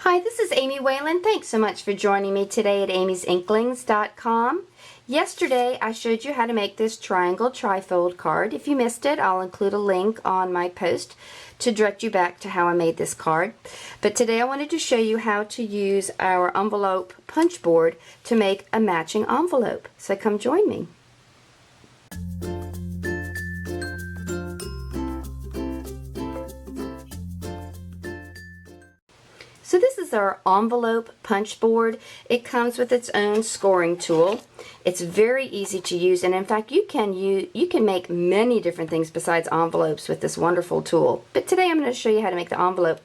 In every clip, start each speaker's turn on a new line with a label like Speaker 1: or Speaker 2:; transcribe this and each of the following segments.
Speaker 1: Hi, this is Amy Whalen. Thanks so much for joining me today at amysinklings.com. Yesterday I showed you how to make this triangle trifold card. If you missed it, I'll include a link on my post to direct you back to how I made this card. But today I wanted to show you how to use our envelope punch board to make a matching envelope. So come join me. So this is our envelope punch board. It comes with its own scoring tool. It's very easy to use, and in fact you can make many different things besides envelopes with this wonderful tool. But today I'm going to show you how to make the envelope.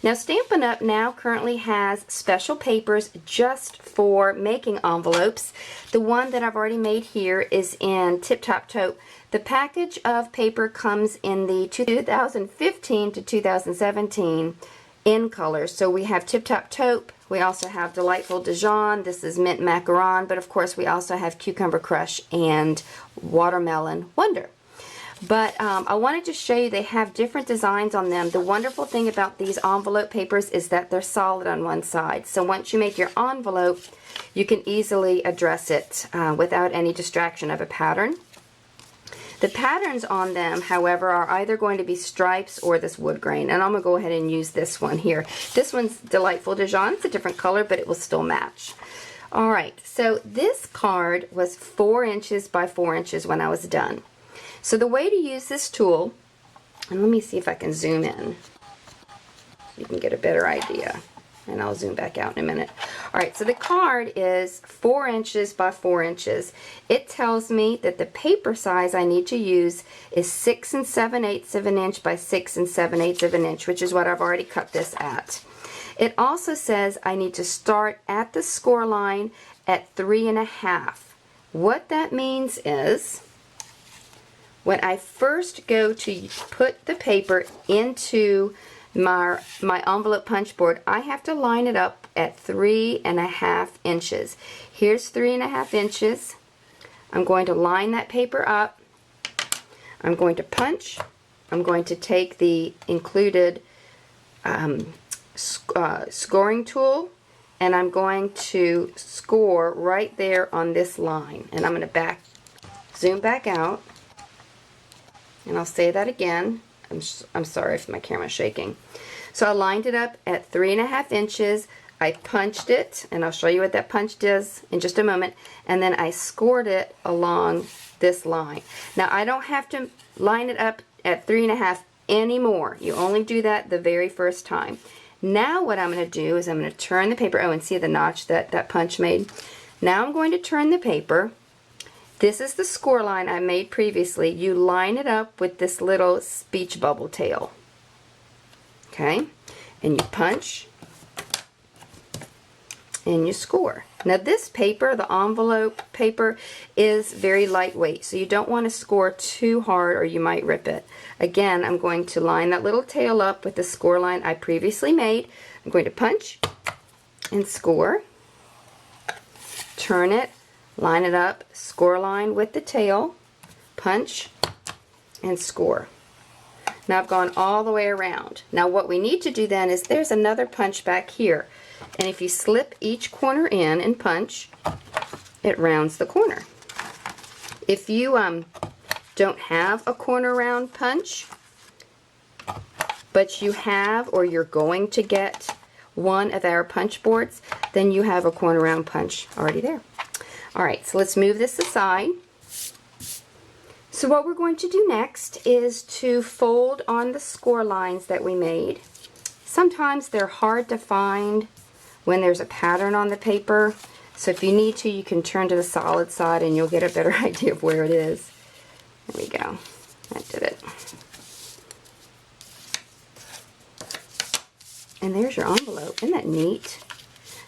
Speaker 1: Now Stampin' Up! Now currently has special papers just for making envelopes. The one that I've already made here is in Tip Top Taupe. The package of paper comes in the 2015 to 2017 in colors. So we have Tip Top Taupe, we also have Delightful Dijon, this is Mint Macaron, but of course we also have Cucumber Crush and Watermelon Wonder. But I wanted to show you they have different designs on them. The wonderful thing about these envelope papers is that they're solid on one side. So once you make your envelope, you can easily address it without any distraction of a pattern. The patterns on them, however, are either going to be stripes or this wood grain, and I'm going to go ahead and use this one here. This one's Delightful Dijon. It's a different color, but it will still match. Alright, so this card was 4 inches by 4 inches when I was done. So the way to use this tool, and let me see if I can zoom in so you can get a better idea. And I'll zoom back out in a minute. Alright, so the card is 4 inches by 4 inches. It tells me that the paper size I need to use is 6 7/8 of an inch by 6 7/8 of an inch, which is what I've already cut this at. It also says I need to start at the score line at 3.5. What that means is when I first go to put the paper into my envelope punch board, I have to line it up at 3.5 inches. Here's 3.5 inches. I'm going to line that paper up. I'm going to punch. I'm going to take the included scoring tool, and I'm going to score right there on this line. And I'm going to zoom back out, and I'll say that again. I'm sorry if my camera's shaking. So I lined it up at 3.5 inches. I punched it, and I'll show you what that punch does in just a moment, and then I scored it along this line. Now I don't have to line it up at 3.5 anymore. You only do that the very first time. Now what I'm going to do is I'm going to turn the paper. Oh, and see the notch that punch made? Now I'm going to turn the paper. This is the score line I made previously. You line it up with this little speech bubble tail. Okay? And you punch and you score. Now this paper, the envelope paper, is very lightweight, so you don't want to score too hard or you might rip it. Again, I'm going to line that little tail up with the score line I previously made. I'm going to punch and score. Turn it. Line it up, score line with the tail, punch, and score. Now I've gone all the way around. Now what we need to do then is there's another punch back here. And if you slip each corner in and punch, it rounds the corner. If you don't have a corner round punch, but you have or you're going to get one of our punch boards, then you have a corner round punch already there. Alright, so let's move this aside. So what we're going to do next is to fold on the score lines that we made. Sometimes they're hard to find when there's a pattern on the paper. So if you need to, you can turn to the solid side and you'll get a better idea of where it is. There we go. That did it. And there's your envelope. Isn't that neat?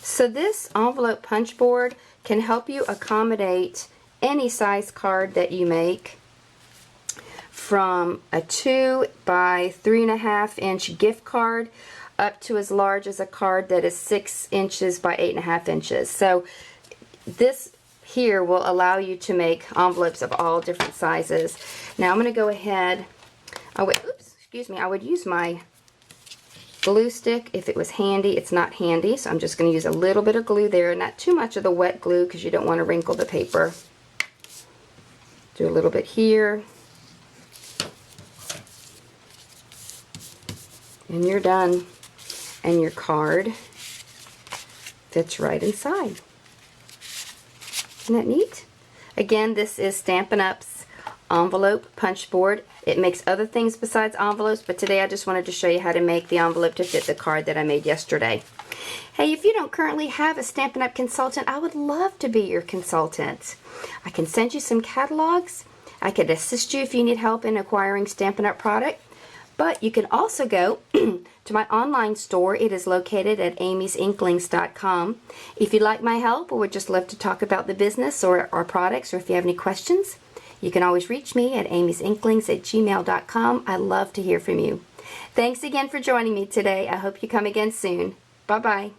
Speaker 1: So this envelope punch board can help you accommodate any size card that you make, from a 2 by 3.5 inch gift card up to as large as a card that is 6 inches by 8.5 inches. So this here will allow you to make envelopes of all different sizes. Now I'm going to go ahead, I would use my glue stick if it was handy. It's not handy, so I'm just going to use a little bit of glue there, not too much of the wet glue because you don't want to wrinkle the paper. Do a little bit here. And you're done. And your card fits right inside. Isn't that neat? Again, this is Stampin' Up's envelope punch board. It makes other things besides envelopes, but today I just wanted to show you how to make the envelope to fit the card that I made yesterday. Hey, if you don't currently have a Stampin' Up consultant, I would love to be your consultant. I can send you some catalogs. I could assist you if you need help in acquiring Stampin' Up product. But you can also go to my online store. It is located at amy'sinklings.com. If you'd like my help or would just love to talk about the business or our products, or if you have any questions, you can always reach me at amy'sinklings@gmail.com. I love to hear from you. Thanks again for joining me today. I hope you come again soon. Bye-bye.